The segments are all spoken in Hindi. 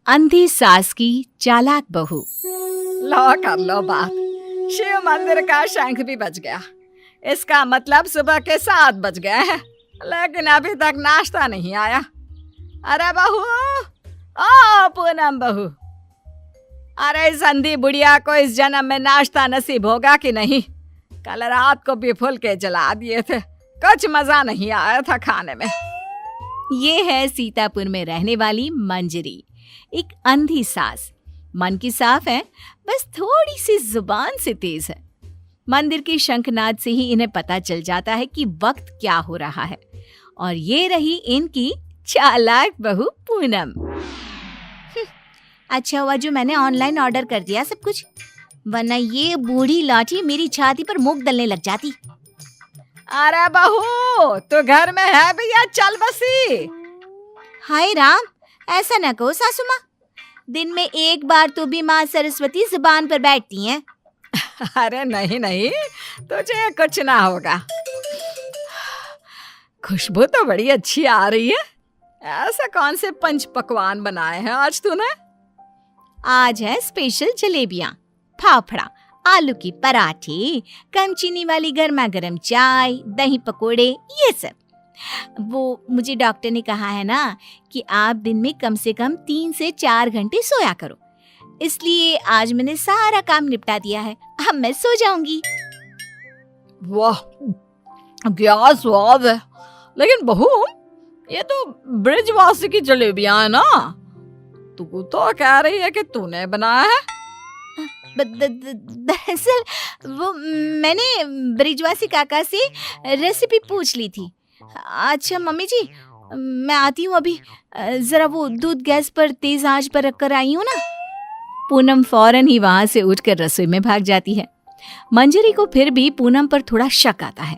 अंधी सास की चालाक बहू। लो कर लो बात, शिव मंदिर का शंख भी बज गया। इसका मतलब सुबह के 7 बज गए हैं, लेकिन अभी तक नाश्ता नहीं आया। अरे बहू, ओ पूनम बहू, अरे इस अंधी बुढ़िया को इस जन्म में नाश्ता नसीब होगा कि नहीं? कल रात को भी फुलके जला दिए थे, कुछ मजा नहीं आया था खाने में। ये है सीतापुर में रहने वाली मंजरी, एक अंधी सास। मन की साफ है, बस थोड़ी सी जुबान से तेज है। मंदिर के शंखनाद से ही इन्हें पता चल जाता है कि वक्त क्या हो रहा है। और ये रही इनकी चालाक बहू पूनम। अच्छा हुआ जो मैंने ऑनलाइन ऑर्डर कर दिया सब कुछ, वरना ये बूढ़ी लाठी मेरी छाती पर मूंग दलने लग जाती। अरे बहू, तो घर में है भैया, चल बसी। हाय राम, ऐसा न कहो सासू माँ, दिन में एक बार तो भी माँ सरस्वती जुबान पर बैठती हैं। अरे नहीं नहीं, तुझे कुछ ना होगा। खुशबू तो बड़ी अच्छी आ रही है। ऐसा कौन से पंच पकवान बनाए हैं आज तूने? आज है स्पेशल जलेबियाँ, फाफड़ा, आलू की पराठे, कम चीनी वाली गर्मा गर्म चाय, दही पकोड़े, ये सब। वो मुझे डॉक्टर ने कहा है ना कि आप दिन में कम से कम 3 से 4 घंटे सोया करो, इसलिए आज मैंने सारा काम निपटा दिया है। अब मैं सो जाऊंगी। वाह, क्या स्वाद है। लेकिन बहू, ये तो ब्रिजवासी की जलेबियां है ना? तू तो कह रही है कि तूने बनाया है। दरअसल वो मैंने ब्रिजवासी काका से रेसिपी पूछ ली थी। अच्छा मम्मी जी, मैं आती हूँ अभी, जरा वो दूध गैस पर तेज आंच पर रखकर आई हूँ ना। पूनम फौरन ही वहां से उठकर रसोई में भाग जाती है। मंजरी को फिर भी पूनम पर थोड़ा शक आता है।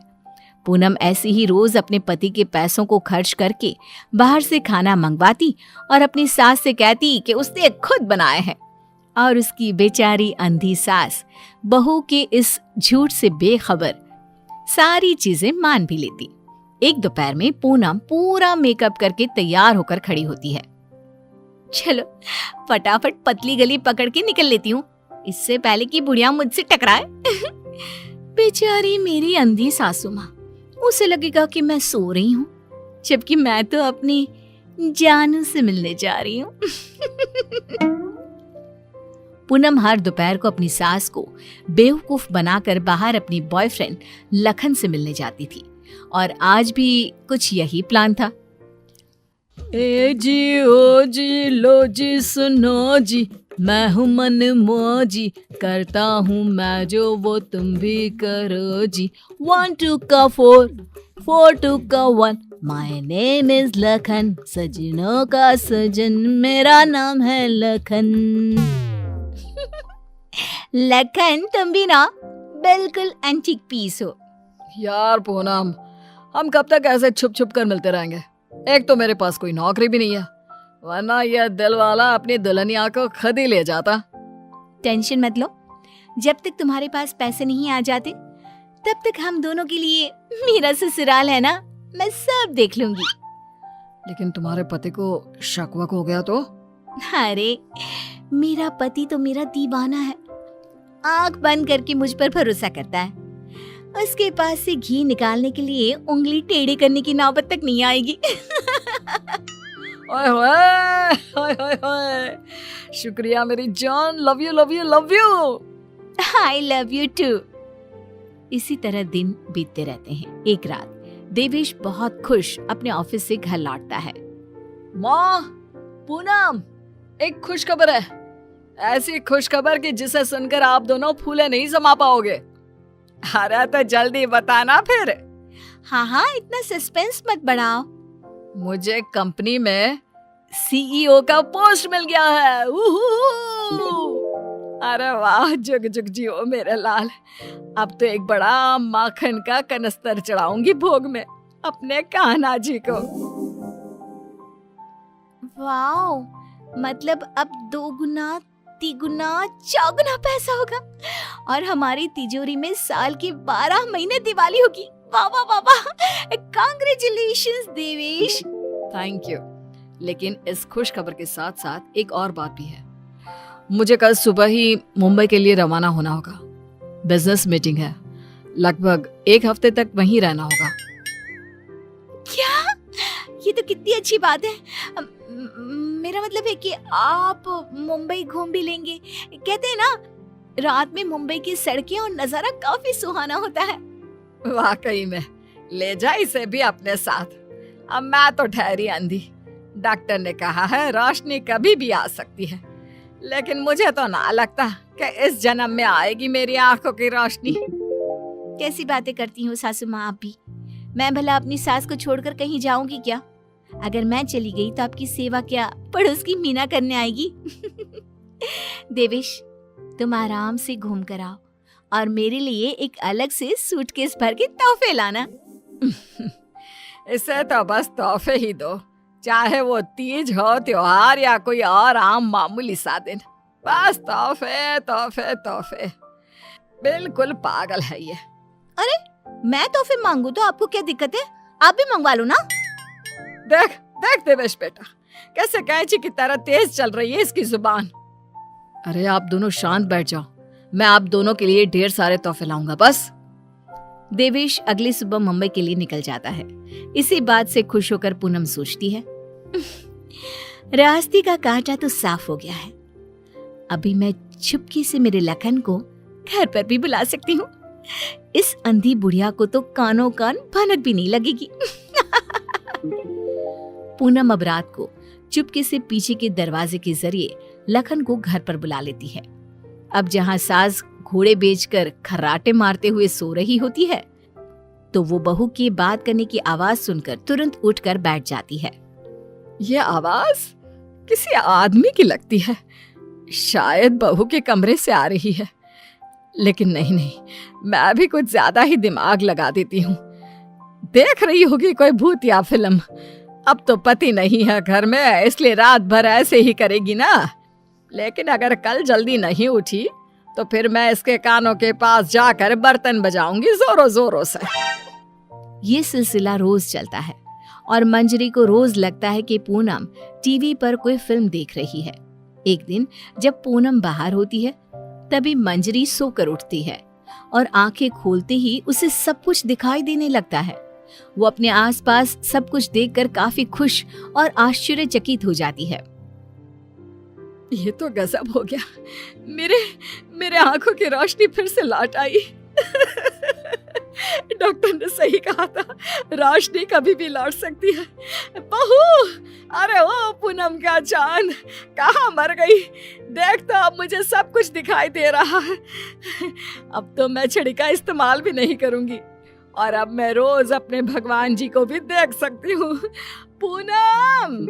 पूनम ऐसे ही रोज अपने पति के पैसों को खर्च करके बाहर से खाना मंगवाती और अपनी सास से कहती कि उसने खुद बनाए हैं। और उसकी बेचारी अंधी सास बहू के इस झूठ से बेखबर सारी चीजें मान भी लेती। एक दोपहर में पूनम पूरा मेकअप करके तैयार होकर खड़ी होती है। चलो फटाफट पतली गली पकड़ के निकल लेती हूँ, इससे पहले कि बुढ़िया मुझसे टकराए। बेचारी मेरी अंधी सासू माँ, उसे लगेगा कि मैं सो रही हूँ, जबकि मैं तो अपनी जानू से मिलने जा रही हूँ। पूनम हर दोपहर को अपनी सास को बेवकूफ बनाकर बाहर अपनी बॉयफ्रेंड लखन से मिलने जाती थी, और आज भी कुछ यही प्लान था। ए जी ओ जी लो जी सुनो जी, मैं हूँ मन मौजी, करता हूँ मैं जो वो तुम भी करो जी। 1 2 का 4, 4 2 का 1, माय नेम इज लखन, सजनों का सजन मेरा नाम है लखन। लखन, तुम भी ना बिल्कुल एंटीक पीस हो। यार पूनम, हम कब तक ऐसे छुप छुप कर मिलते रहेंगे? एक तो मेरे पास कोई नौकरी भी नहीं है, वरना यह दिल वाला अपनी दुल्हनिया को खुद ही ले जाता। टेंशन मत लो, जब तक तुम्हारे पास पैसे नहीं आ जाते तब तक हम दोनों के लिए मेरा ससुराल है ना, मैं सब देख लूंगी। लेकिन तुम्हारे पति को शक वक हो गया तो? अरे मेरा पति तो मेरा दीवाना है, आंख बंद करके मुझ पर भरोसा करता है। उसके पास से घी निकालने के लिए उंगली टेढ़ी करने की नौबत तक नहीं आएगी। ओए होए, ओए होए होए, शुक्रिया मेरी जान, love you love you love you. I love you too. इसी तरह दिन बीतते रहते हैं। एक रात देवेश बहुत खुश अपने ऑफिस से घर लौटता है। माँ, पूनम, एक खुश खबर है। ऐसी खुश खबर कि जिसे सुनकर आप दोनों फूले नहीं समा पाओगे। अरे तो जल्दी बताना फिर। हाँ हाँ, इतना सस्पेंस मत बढ़ाओ। मुझे कंपनी में सीईओ का पोस्ट मिल गया है। अरे वाह, जुग जुग जियो मेरे लाल। अब तो एक बड़ा माखन का कनस्तर चढ़ाऊंगी भोग में अपने कान्हा जी को। वाओ, मतलब अब 2 गुना 3 गुना 4 गुना पैसा होगा और हमारी तिजोरी में साल के 12 महीने दिवाली होगी। वाह वाह वाह वाह, कांग्रेचुलेशंस देवेश। Thank you. लेकिन इस खुश खबर के साथ साथ एक और बात भी है। मुझे कल सुबह ही मुंबई के लिए रवाना होना होगा। बिजनेस मीटिंग है, लगभग 1 हफ्ते तक वहीं रहना होगा। क्या? ये तो कितनी अच्छी बात है। मेरा मतलब है कि आप मुंबई घूम भी लेंगे। कहते हैं ना, रात में मुंबई की सड़कें और नजारा काफी सुहाना होता है। वाकई में, ले जा इसे भी अपने साथ। अब मैं तो ठहरी अंधी। डॉक्टर ने कहा है रोशनी कभी भी आ सकती है, लेकिन मुझे तो ना लगता कि इस जन्म में आएगी मेरी आंखों की रोशनी। कैसी बातें करती हो सासू माँ आप भी। मैं भला अपनी सास को छोड़कर कहीं जाऊंगी क्या? अगर मैं चली गई तो आपकी सेवा क्या पड़ोस की मीना करने आएगी? देवेश, तुम आराम से घूम कर आओ और मेरे लिए एक अलग से सूटकेस भर के तोहफे लाना। इसे तो बस तोहफे ही दो, चाहे वो तीज हो, त्योहार या कोई और आम मामूली सा दिन। बस तोहफे तोहफे तोहफे। बिल्कुल पागल है ये। अरे, मैं तोहफे मांगू तो आपको क्या दिक्कत है? आप भी मंगवा लो ना। देख देख देवेश बेटा, कैसे कैंची की तरह तेज चल रही है इसकी जुबान। अरे आप दोनों शांत बैठ जाओ, मैं आप दोनों के लिए ढेर सारे तोहफे लाऊंगा बस। देवेश अगली सुबह मुंबई के लिए निकल जाता है। इसी बात से खुश होकर पूनम सोचती है, रास्ते का कांटा तो साफ हो गया है। अभी मैं चुपके से मेरे लखन को घर पर भी बुला सकती हूँ। इस अंधी बुढ़िया को तो कानों कान भनक भी नहीं लगेगी। पूनम अब रात को चुपके से पीछे के दरवाजे के जरिए लखन को घर पर बुला लेती है। अब जहाँ सास घोड़े बेचकर खर्राटे मारते हुए सो रही होती है, तो वो बहू की बात करने की आवाज सुनकर तुरंत उठकर बैठ जाती है। ये आवाज किसी आदमी की लगती है, शायद बहू के कमरे से आ रही है। लेकिन नहीं नहीं, मैं भी कुछ ज्यादा ही दिमाग लगा देती हूँ। देख रही होगी कोई भूत या फिल्म। अब तो पति नहीं है घर में, इसलिए रात भर ऐसे ही करेगी ना। लेकिन अगर कल जल्दी नहीं उठी तो फिर मैं इसके कानों के पास जाकर बर्तन बजाऊंगी जोरों जोरों से। ये सिलसिला रोज चलता है और मंजरी को रोज लगता है कि पूनम टीवी पर कोई फिल्म देख रही है। एक दिन जब पूनम बाहर होती है, तभी मंजरी सोकर उठती है और आंखें खोलते ही उसे सब कुछ दिखाई देने लगता है। वो अपने आसपास सब कुछ देखकर काफी खुश और आश्चर्यचकित हो जाती है। ये तो गजब हो गया, मेरे आंखों की रोशनी फिर से लौट आई। डॉक्टर ने सही कहा था, रोशनी कभी भी लौट सकती है। बहू, अरे ओ पूनम का चांद, कहाँ मर गई? देख तो अब मुझे सब कुछ दिखाई दे रहा है। अब तो मैं छड़ी का इस्तेमाल भी नहीं करूंगी और अब मैं रोज अपने भगवान जी को भी देख सकती हूँ। पूनम!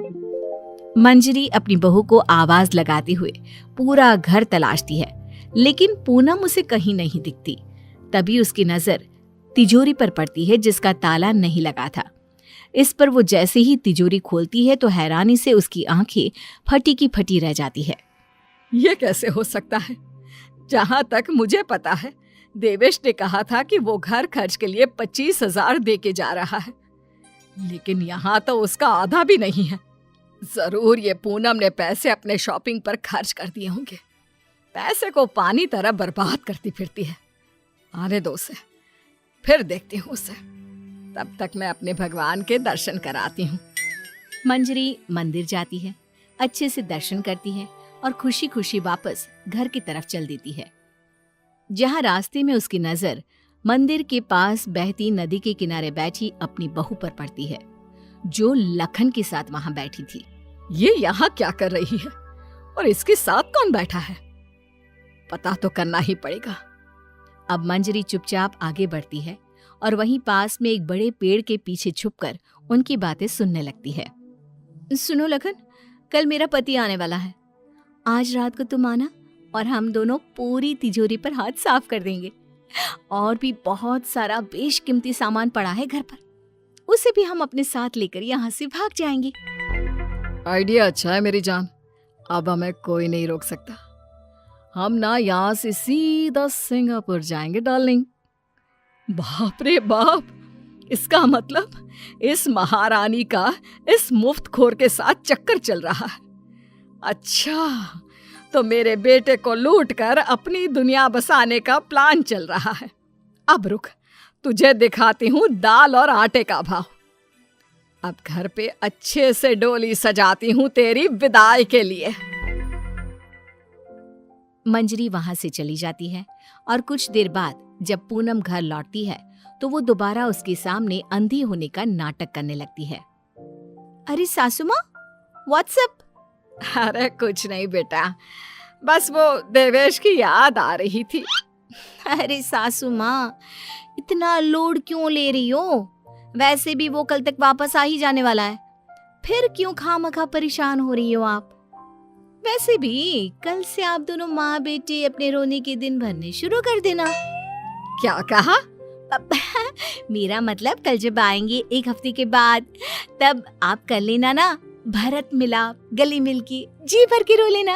मंजरी अपनी बहू को आवाज लगाते हुए पूरा घर तलाशती है, लेकिन पूनम उसे कहीं नहीं दिखती। तभी उसकी नजर तिजोरी पर पड़ती है जिसका ताला नहीं लगा था। इस पर वो जैसे ही तिजोरी खोलती है तो हैरानी से उसकी आंखें फटी की फटी रह जाती है। ये कैसे हो सकता है? जहां तक मुझे पता है, देवेश ने कहा था कि वो घर खर्च के लिए 25,000 दे के जा रहा है, लेकिन यहाँ तो उसका आधा भी नहीं है। जरूर ये पूनम ने पैसे अपने शॉपिंग पर खर्च कर दिए होंगे। पैसे को पानी तरह बर्बाद करती फिरती है। आने दो उसे, फिर देखती हूँ उसे। तब तक मैं अपने भगवान के दर्शन कराती हूँ। मंजरी मंदिर जाती है, अच्छे से दर्शन करती है और खुशी खुशी वापस घर की तरफ चल देती है। जहाँ रास्ते में उसकी नजर मंदिर के पास बहती नदी के किनारे बैठी अपनी बहू पर पड़ती है, जो लखन के साथ वहां बैठी थी। ये यहाँ क्या कर रही है और इसके साथ कौन बैठा है? पता तो करना ही पड़ेगा। अब मंजरी चुपचाप आगे बढ़ती है और वहीं पास में एक बड़े पेड़ के पीछे छुपकर उनकी बातें सुनने लगती है। सुनो लखन, कल मेरा पति आने वाला है। आज रात को तुम आना और हम दोनों पूरी तिजोरी पर हाथ साफ कर देंगे। और भी बहुत सारा बेशकीमती सामान पड़ा है घर पर, उसे भी हम अपने साथ लेकर यहाँ से भाग जाएंगे। आइडिया अच्छा है मेरी जान, अब हमें कोई नहीं रोक सकता। हम ना यहाँ से सीधा सिंगापुर जाएंगे डार्लिंग। बाप रे बाप, इसका मतलब इस महारानी का इस मुफ्तखोर के साथ चक्कर चल रहा है। अच्छा, तो मेरे बेटे को लूट कर अपनी दुनिया बसाने का प्लान चल रहा है। अब रुक, तुझे दिखाती हूँ दाल और आटे का भाव। अब घर पे अच्छे से डोली सजाती हूँ तेरी विदाई के लिए। मंजरी वहां से चली जाती है और कुछ देर बाद जब पूनम घर लौटती है तो वो दोबारा उसके सामने अंधी होने का नाटक करने लगती है। अरे सासू माँ, व्हाट्सअप? अरे कुछ नहीं बेटा, बस वो देवेश की याद आ रही थी। अरे सासू माँ, इतना लोड क्यों ले रही हो? वैसे भी वो कल तक वापस आ ही जाने वाला है, फिर क्यों खामखा परेशान हो रही हो आप? वैसे भी कल से आप दोनों माँ बेटे अपने रोने के दिन भरने शुरू कर देना। क्या कहा? मेरा मतलब कल जब आएंगे 1 हफ्ते के बाद, तब आप कर लेना ना भरत मिलाप, गले मिलके जी भर के रो लेना।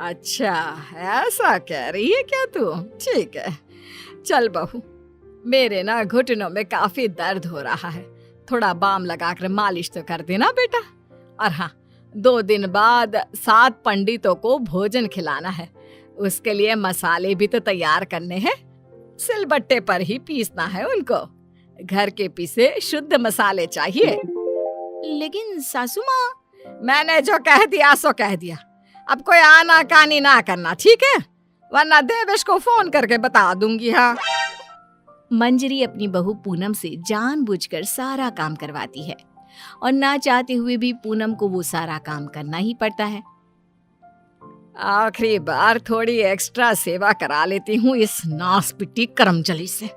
अच्छा, ऐसा कह रही है क्या तू? ठीक है, चल बहू, मेरे ना घुटनों में काफी दर्द हो रहा है, थोड़ा बाम लगाकर मालिश तो कर देना बेटा। और हाँ, 2 दिन बाद 7 पंडितों को भोजन खिलाना है, उसके लिए मसाले भी तो तैयार करने हैं। सिलबट्टे पर ही पीसना है उनको, घर के पीसे शुद्ध मसाले चाहिए। लेकिन सासू माँ, मैंने जो कह दिया सो कह दिया, अब कोई आना कानी ना करना, ठीक है? वरना देवेश को फोन करके बता दूंगी। हाँ। मंजरी अपनी बहू पूनम से जानबूझकर सारा काम करवाती है और ना चाहते हुए भी पूनम को वो सारा काम करना ही पड़ता है। आखिरी बार थोड़ी एक्स्ट्रा सेवा करा लेती हूँ इस नासपिटी करमचली से।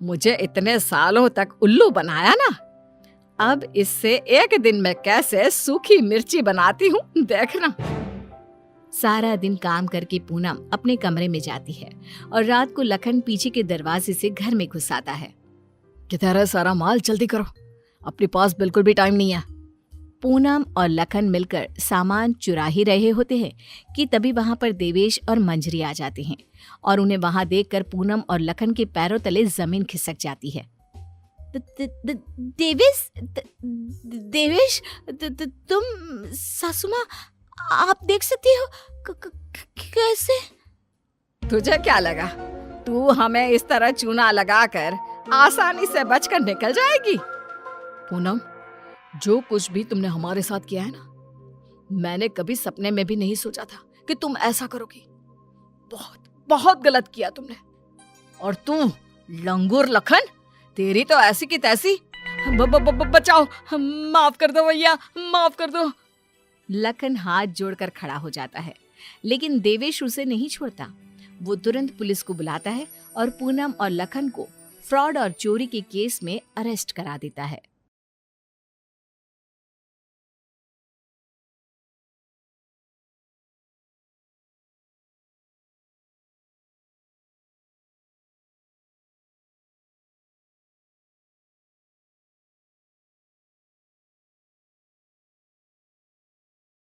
मुझे इतने सालों तक उल्लू बनाया ना, अब इससे एक दिन में कैसे सूखी मिर्ची बनाती हूँ देखना। सारा दिन काम करके पूनम अपने कमरे में जाती है और रात को लखन पीछे के दरवाजे से घर में घुस आता है। किधर है सारा माल? जल्दी करो, अपने पास बिल्कुल भी टाइम नहीं है। पूनम और लखन मिलकर सामान चुरा ही रहे होते हैं कि तभी वहां पर देवेश और मंजरी आ जाते हैं और उन्हें वहां देखकर पूनम और लखन के पैरों तले जमीन खिसक जाती है। देवेश, तुम? सासू माँ, आप देख सकती हो? कैसे? तुझे क्या लगा तू हमें इस तरह चूना लगाकर आसानी से बचकर निकल जाएगी? पूनम, जो कुछ भी तुमने हमारे साथ किया है ना, मैंने कभी सपने में भी नहीं सोचा था कि तुम ऐसा करोगी। बहुत बहुत गलत किया तुमने। और तू लंगूर लखन, तेरी तो ऐसी की तैसी। बचाओ, माफ कर दो भैया, माफ कर दो। लखन हाथ जोड़कर खड़ा हो जाता है, लेकिन देवेश उसे नहीं छोड़ता। वो तुरंत पुलिस को बुलाता है और पूनम और लखन को फ्रॉड और चोरी के केस में अरेस्ट करा देता है।